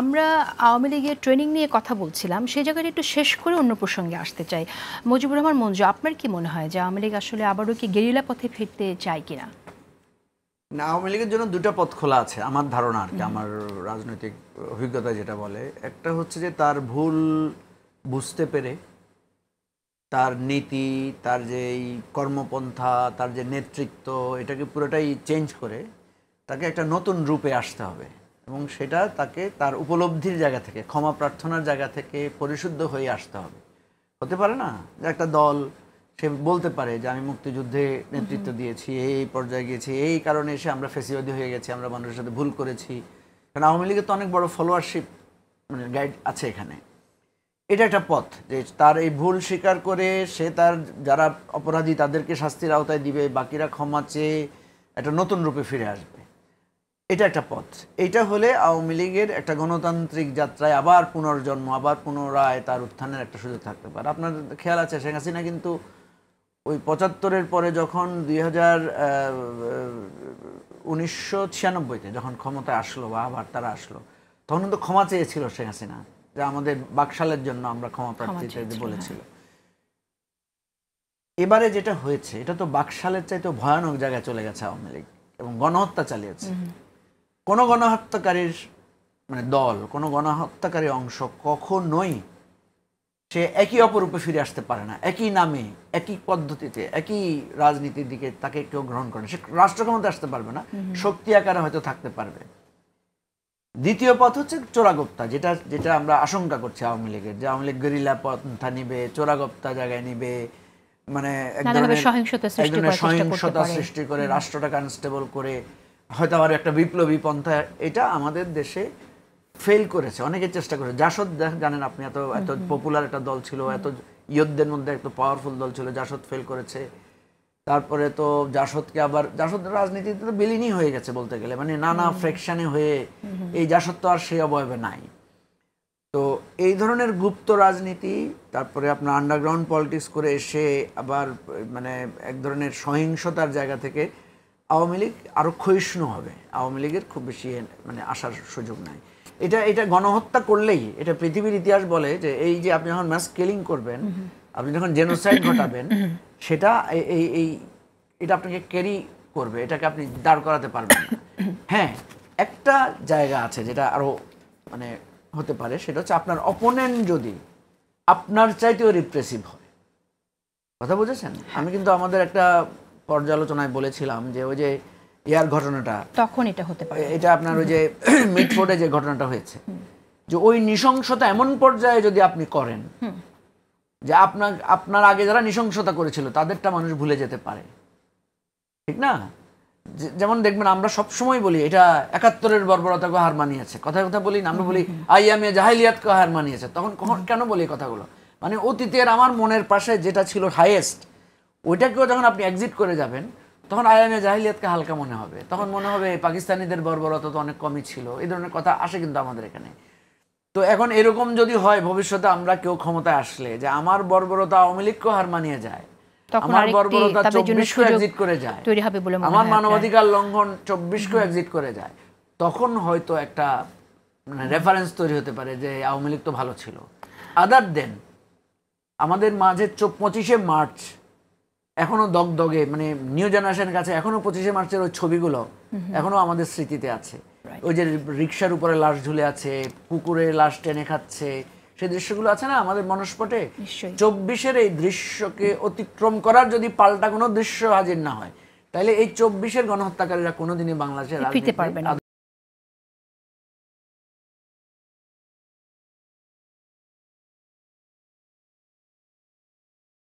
আমরা আওয়ামী লীগের ট্রেনিং নিয়ে কথা বলছিলাম, সেই জায়গাটা একটু শেষ করে অন্য প্রসঙ্গে আসতে চাই। মুজিবুর রহমান মঞ্জু, আপনার কি মনে হয় যে আওয়ামী লীগ আসলে আবারও কি গেরিলা পথে ফিরতে চায় কিনা? না, আওয়ামী লীগের জন্য দুটো পথ খোলা আছে আমার ধারণা আর কি, আমার রাজনৈতিক অভিজ্ঞতা যেটা বলে। একটা হচ্ছে যে তার ভুল বুঝতে পেরে তার নীতি, তার যে এই কর্মপন্থা, তার যে নেতৃত্ব, এটাকে পুরোটাই চেঞ্জ করে তাকে একটা নতুন রূপে আসতে হবে, এবং সেটা তাকে তার উপলব্ধির জায়গা থেকে, ক্ষমা প্রার্থনার জায়গা থেকে পরিশুদ্ধ হয়ে আসতে হবে। হতে পারে না যে একটা দল সে বলতে পারে যে আমি মুক্তিযুদ্ধে নেতৃত্ব দিয়েছি, এই পর্যায়ে গিয়েছি, এই কারণে এসে আমরা ফেসিবাদী হয়ে গেছি, আমরা মানুষের সাথে ভুল করেছি। কারণ আওয়ামী লীগের তো অনেক বড় ফলোয়ারশিপ মানে গাইড আছে এখানে। এটা একটা পথ যে তার এই ভুল স্বীকার করে সে তার যারা অপরাধী তাদেরকে শাস্তির আওতায় দিবে, বাকিরা ক্ষমা চেয়ে একটা নতুন রূপে ফিরে আসবে। এটা একটা পথ। এইটা হলে আওয়ামী লীগের একটা গণতান্ত্রিক যাত্রায় আবার পুনর্জন্ম, আবার পুনরায় তার উত্থানের একটা সুযোগ থাকতে পারে। আপনার খেয়াল আছে শেখ হাসিনা কিন্তু ওই ৭৫-এর পরে যখন 1996-তে যখন ক্ষমতায় আসলো বা আবার তারা আসলো, তখন কিন্তু ক্ষমা চেয়েছিল শেখ হাসিনা যে আমাদের বাকশালের জন্য আমরা ক্ষমা প্রার্থী বলেছিল। এবারে যেটা হয়েছে এটা তো বাকশালের চাইতে ভয়ানক জায়গায় চলে গেছে আওয়ামী লীগ, এবং গণহত্যা চালিয়েছে। কোনো গণহত্যাকারীর মানে দল, কোনো গণহত্যাকারী অংশ কখনোই সে একই অপরূপে ফিরে আসতে পারে না। একই নামে, একই পদ্ধতিতে, একই রাজনীতির দিকে তাকে কেউ গ্রহণ করে না। সে রাষ্ট্র ক্ষমতা আসতে পারবে না, শক্তি আকারে হয়তো থাকতে পারবে। দ্বিতীয় পথ হচ্ছে চোরাগোপ্তা, যেটা যেটা আমরা আশঙ্কা করছি আওয়ামী লীগের, যে আওয়ামী লীগ গেরিলা পন্থা নিবে, চোরাগোপ্তা জায়গায় নিবে, মানে এক ধরনের সহিংসতা সৃষ্টি করে রাষ্ট্রটাকে আনস্টেবল করে হয়তো আবার একটা বিপ্লবী পন্থা। এটা আমাদের দেশে ফেল করেছে, অনেকে চেষ্টা করেছে। জাসদ জানেন আপনি, এত এত পপুলার একটা দল ছিল, এত ইয়োধদের মধ্যে একটা পাওয়ারফুল দল ছিল, জাসদ ফেল করেছে। তারপরে তো জাসদকে আবার, জাসদ রাজনীতিতে তো বিলীনই হয়ে গেছে বলতে গেলে, মানে নানা ফ্র্যাকশনে হয়ে এই জাসদ তো আর সেই অবয়বে নাই। তো এই ধরনের গুপ্ত রাজনীতি, তারপরে আপনার আন্ডারগ্রাউন্ড পলিটিক্স করে এসে আবার মানে এক ধরনের সহিংসতার জায়গা থেকে আওয়ামী লীগ আরও ক্ষয়িষ্ণু হবে। আওয়ামী লীগের খুব বেশি মানে আসার সুযোগ নাই। এটা গণহত্যা করলেই, এটা পৃথিবীর ইতিহাস বলে যে এই যে আপনি যখন ম্যাস কিলিং করবেন, আপনি যখন জেনোসাইড ঘটাবেন, সেটা এটা আপনাকে ক্যারি করবে, এটাকে আপনি দাঁড় করাতে পারবেন না। হ্যাঁ, একটা জায়গা আছে যেটা আরও মানে হতে পারে, সেটা হচ্ছে আপনার অপোনেন্ট যদি আপনার চাইতেও রিপ্রেসিভ হয়। কথা বুঝেছেন? আমি কিন্তু আমাদের একটা পর্যালোচনায় বলেছিলাম যে ওই যে ইয়ার ঘটনাটা, তখন এটা হতে পারে, এটা আপনার ওই যে মিডফোর্ডে যে ঘটনাটা হয়েছে, যে ওই নৃশংসতা এমন পর্যায়ে যদি আপনি করেন যে আপনার আগে যারা নৃশংসতা করেছিল তাদেরটা মানুষ ভুলে যেতে পারে, ঠিক না? যেমন দেখবেন আমরা সবসময় বলি এটা ৭১-এর বর্বরতাকে হার মানিয়েছে, কথা বলি না, আমরা বলি আইয়ামে জাহিলিয়াতকে হার মানিয়েছে। তখন কেন বলি এই কথাগুলো? মানে অতীতের আমার মনের পাশে যেটা ছিল হাইয়েস্ট, ওইটাকেও যখন আপনি এক্সিট করে যাবেন, তখন আইয়ামে জাহিলিয়াতকে হালকা মনে হবে, তখন মনে হবে পাকিস্তানিদের বর্বরতা তো অনেক কমই ছিল। এই ধরনের কথা আসে কিন্তু আমাদের এখানে। তো এখন এরকম যদি হয় ভবিষ্যতে আমরা কেউ ক্ষমতায় আসলে, যে আমার বর্বরতা আওয়ামী লীগকেও হার মানিয়ে যায়, আমার বর্বরতা ২৪কেও এক্সিট করে যায়, আমার মানবাধিকার লঙ্ঘন ২৪কেও এক্সিট করে যায়, তখন হয়তো একটা মানে রেফারেন্স তৈরি হতে পারে যে আওয়ামী লীগ তো ভালো ছিল। আদার দেন আমাদের মাঝে ২৫শে মার্চ এখনো দগদগে, মানে নিউ জেনারেশনের কাছে এখনো ২৫শে মার্চের ওই ছবিগুলো এখনো আমাদের স্মৃতিতে আছে। ওই যে রিক্সার উপরে লাশ ঝুলে আছে, পুকুরে লাশ টেনে খাচ্ছে, সেই দৃশ্যগুলো আছে না আমাদের মনস্পটে। ২৪-এর এই দৃশ্যকে অতিক্রম করার যদি পাল্টা কোনো দৃশ্য হাজির না হয়, তাহলে এই ২৪-এর গণহত্যাকারীরা কোনোদিনই বাংলাদেশের রাজনীতিতে